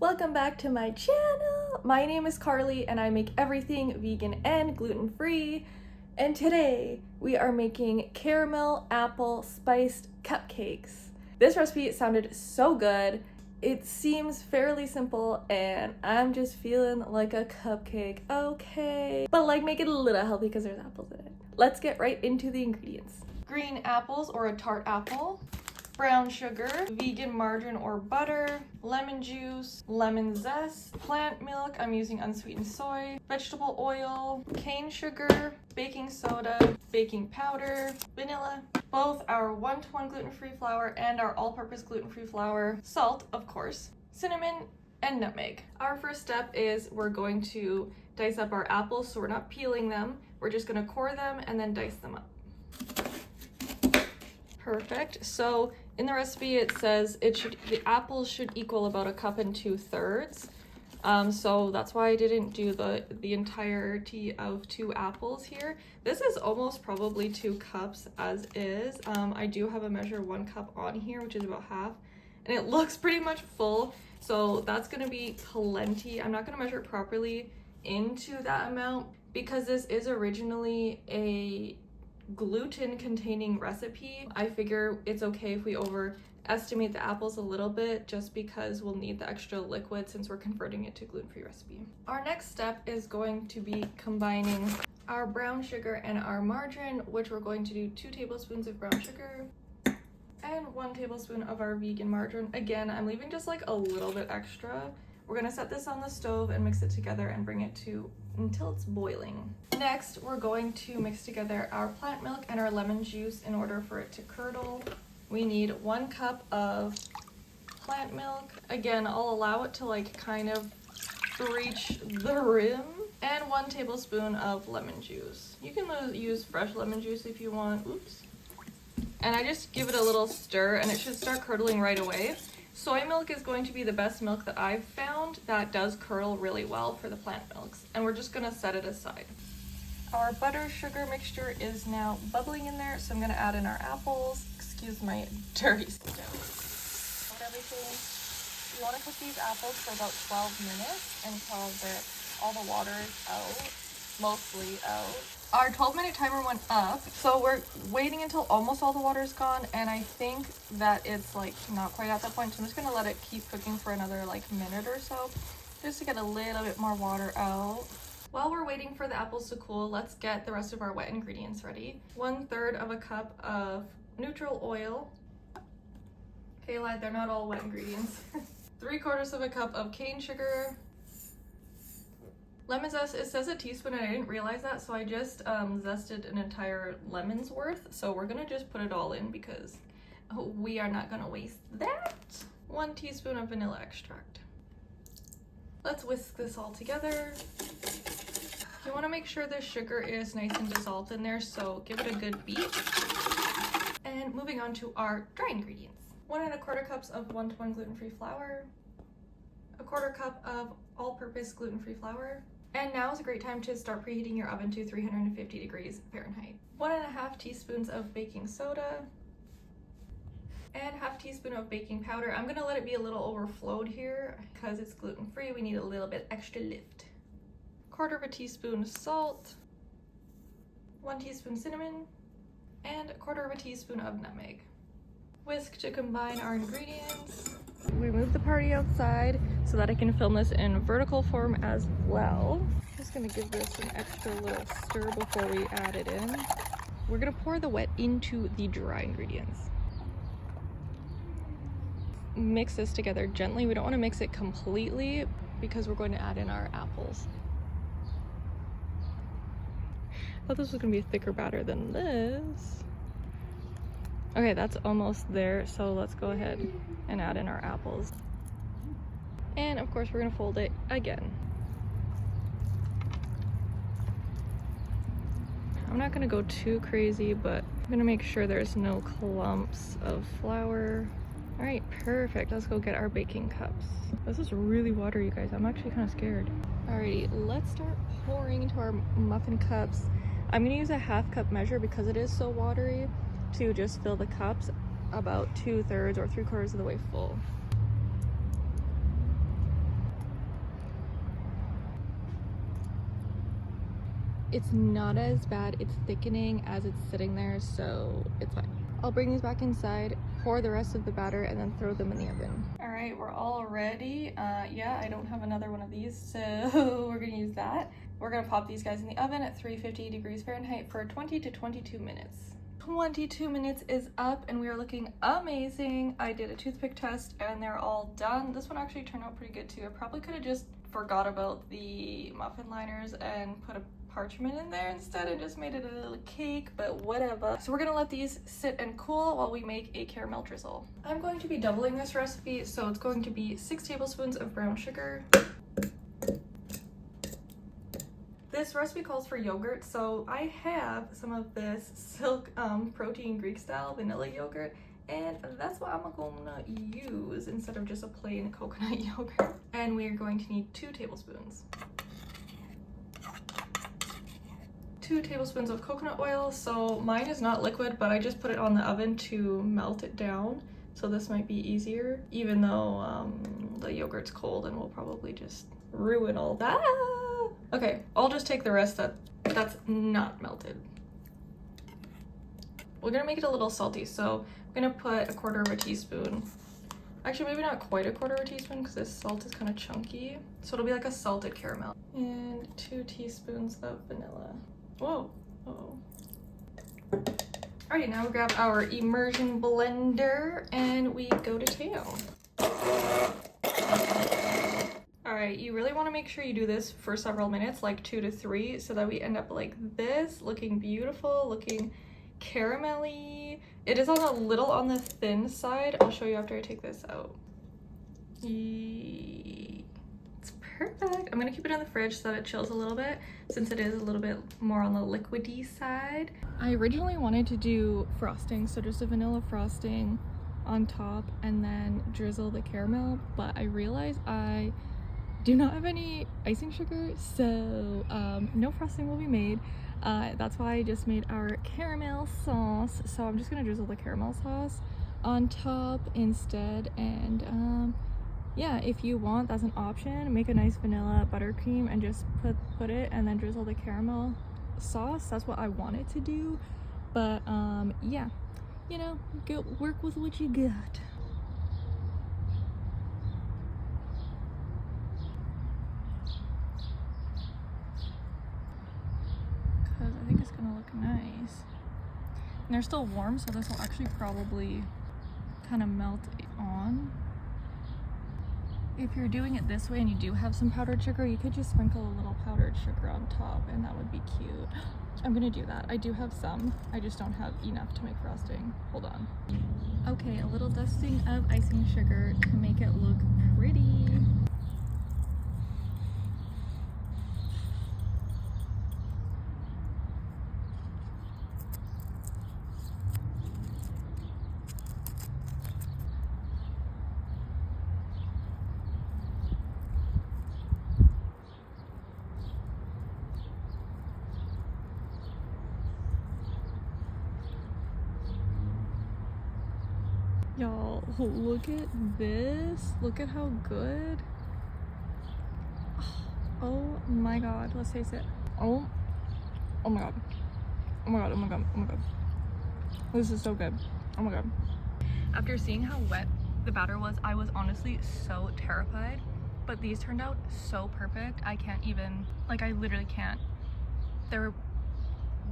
Welcome back to my channel. My name is Carly and I make everything vegan and gluten-free. And today we are making caramel apple spiced cupcakes. This recipe sounded so good. It seems fairly simple and I'm just feeling like a cupcake, okay. But like make it a little healthy because there's apples in it. Let's get right into the ingredients. Green apples or a tart apple, brown sugar, vegan margarine or butter, lemon juice, lemon zest, plant milk, I'm using unsweetened soy, vegetable oil, cane sugar, baking soda, baking powder, vanilla, both our 1-to-1 gluten-free flour and our all-purpose gluten-free flour, salt, of course, cinnamon, and nutmeg. Our first step is we're going to dice up our apples, so we're not peeling them. We're just gonna core them and then dice them up. Perfect. So in the recipe it says the apples should equal about 1 2/3 cups. So that's why I didn't do the entirety of 2 apples here. This is almost probably 2 cups as is. I do have a measure 1 cup on here, which is about half, and it looks pretty much full. So that's gonna be plenty. I'm not gonna measure it properly into that amount because this is originally a gluten containing recipe. I figure it's okay if we overestimate the apples a little bit just because we'll need the extra liquid since we're converting it to gluten-free recipe. Our next step is going to be combining our brown sugar and our margarine, which we're going to do 2 tablespoons of brown sugar and 1 tablespoon of our vegan margarine. Again, I'm leaving just like a little bit extra. We're gonna set this on the stove and mix it together and bring it to until it's boiling. Next, we're going to mix together our plant milk and our lemon juice in order for it to curdle. We need 1 cup of plant milk. Again, I'll allow it to like kind of reach the rim, and 1 tablespoon of lemon juice. You can use fresh lemon juice if you want. Oops. And I just give it a little stir and it should start curdling right away. Soy milk is going to be the best milk that I've found that does curdle really well for the plant milks, and we're just gonna set it aside. Our butter sugar mixture is now bubbling in there, so I'm gonna add in our apples. Excuse my dirty spoon. Everything. You wanna cook these apples for about 12 minutes until all the water is out, mostly out. Our 12-minute timer went up, so we're waiting until almost all the water is gone, and I think that it's like not quite at that point, so I'm just gonna let it keep cooking for another like minute or so, just to get a little bit more water out. While we're waiting for the apples to cool, let's get the rest of our wet ingredients ready. 1/3 of a cup of neutral oil. Okay, lied, they're not all wet ingredients. 3/4 of a cup of cane sugar. Lemon zest, it says a teaspoon and I didn't realize that, so I just zested an entire lemon's worth. So we're gonna just put it all in because we are not gonna waste that. 1 teaspoon of vanilla extract. Let's whisk this all together. You wanna make sure the sugar is nice and dissolved in there, so give it a good beat. And moving on to our dry ingredients. 1 1/4 cups of 1-to-1 gluten-free flour. 1/4 cup of all-purpose gluten-free flour. And now is a great time to start preheating your oven to 350 degrees Fahrenheit. 1½ teaspoons of baking soda and ½ teaspoon of baking powder. I'm gonna let it be a little overflowed here because it's gluten-free. We need a little bit extra lift. 1/4 teaspoon salt, 1 teaspoon cinnamon, and 1/4 teaspoon of nutmeg. Whisk to combine our ingredients. We moved the party outside so that I can film this in vertical form as well. Just gonna give this an extra little stir before we add it in. We're gonna pour the wet into the dry ingredients. Mix this together gently. We don't want to mix it completely because we're going to add in our apples. I thought this was gonna be a thicker batter than this. Okay, that's almost there, so let's go ahead and add in our apples. And of course, we're gonna fold it again. I'm not gonna go too crazy, but I'm gonna make sure there's no clumps of flour. All right, perfect. Let's go get our baking cups. This is really watery, you guys. I'm actually kind of scared. Alrighty, let's start pouring into our muffin cups. I'm gonna use a ½ cup measure because it is so watery to just fill the cups about 2/3 or 3/4 of the way full. it's not as bad. It's thickening as it's sitting there, so it's fine. I'll bring these back inside, pour the rest of the batter, and then throw them in the oven. All right, we're all ready. Yeah, I don't have another one of these, so we're gonna use that. We're gonna pop these guys in the oven at 350 degrees Fahrenheit for 20 to 22 minutes. 22 minutes is up and we are looking amazing. I did a toothpick test and they're all done. This one actually turned out pretty good too. I probably could have just forgot about the muffin liners and put a parchment in there instead and just made it a little cake, but whatever. So we're gonna let these sit and cool while we make a caramel drizzle. I'm going to be doubling this recipe, so it's going to be 6 tablespoons of brown sugar. This recipe calls for yogurt, so I have some of this Silk protein Greek style vanilla yogurt, and that's what I'm gonna use instead of just a plain coconut yogurt. And we are going to need 2 tablespoons. 2 tablespoons of coconut oil. So mine is not liquid, but I just put it on the oven to melt it down. So this might be easier, even though the yogurt's cold and we'll probably just ruin all that. Okay, I'll just take the rest that's not melted. We're gonna make it a little salty, so I'm gonna put 1/4 teaspoon. Actually, maybe not quite 1/4 teaspoon because this salt is kind of chunky. So it'll be like a salted caramel. And 2 teaspoons of vanilla. Whoa, uh-oh. Alright, now we grab our immersion blender and we go to town. Alright, you really want to make sure you do this for several minutes, like 2 to 3, so that we end up like this, looking beautiful, looking caramelly. It is a little on the thin side. I'll show you after I take this out. It's perfect. I'm gonna keep it in the fridge so that it chills a little bit, since it is a little bit more on the liquidy side. I originally wanted to do frosting, so just a vanilla frosting on top and then drizzle the caramel, but I realized I do not have any icing sugar, so no frosting will be made. That's why I just made our caramel sauce. So I'm just gonna drizzle the caramel sauce on top instead, and yeah, if you want, that's an option. Make a nice vanilla buttercream and just put it and then drizzle the caramel sauce. That's what I wanted to do, but yeah, you know, go work with what you got. Because I think it's gonna look nice. And they're still warm, so this will actually probably kind of melt on. If you're doing it this way and you do have some powdered sugar, you could just sprinkle a little powdered sugar on top and that would be cute. I'm gonna do that. I do have some, I just don't have enough to make frosting. Hold on. Okay, a little dusting of icing sugar to make it look pretty. Y'all, look at this. Look at how good. Oh my god, let's taste it. Oh my god. Oh my god, oh my god, oh my god. This is so good. Oh my god. After seeing how wet the batter was, I was honestly so terrified. But these turned out so perfect. I can't even, like, I literally can't. They're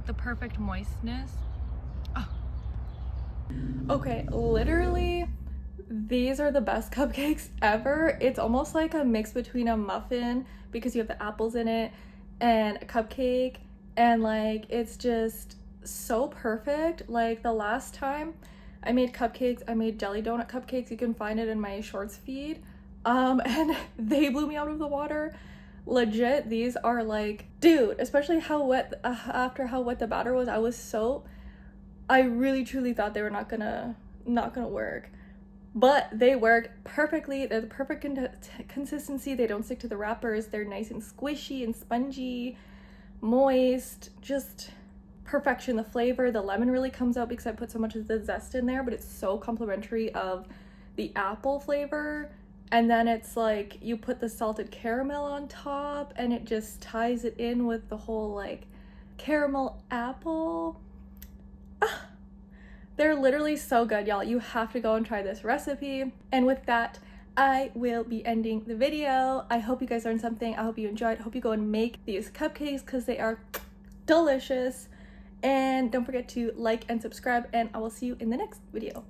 the perfect moistness. Oh. Okay, literally, these are the best cupcakes ever. It's almost like a mix between a muffin, because you have the apples in it, and a cupcake, and like, it's just so perfect. Like, the last time I made cupcakes, I made jelly donut cupcakes. You can find it in my shorts feed, and they blew me out of the water. Legit, these are like, dude, especially how wet, after how wet the batter was, I really truly thought they were not gonna work, but they worked perfectly. They're the perfect consistency. They don't stick to the wrappers. They're nice and squishy and spongy, moist, just perfection. The flavor, the lemon really comes out because I put so much of the zest in there, but it's so complimentary of the apple flavor. And then it's like you put the salted caramel on top and it just ties it in with the whole like caramel apple. They're literally so good, y'all. You have to go and try this recipe. And with that, I will be ending the video. I hope you guys learned something. I hope you enjoyed. I hope you go and make these cupcakes because they are delicious. And don't forget to like and subscribe, and I will see you in the next video.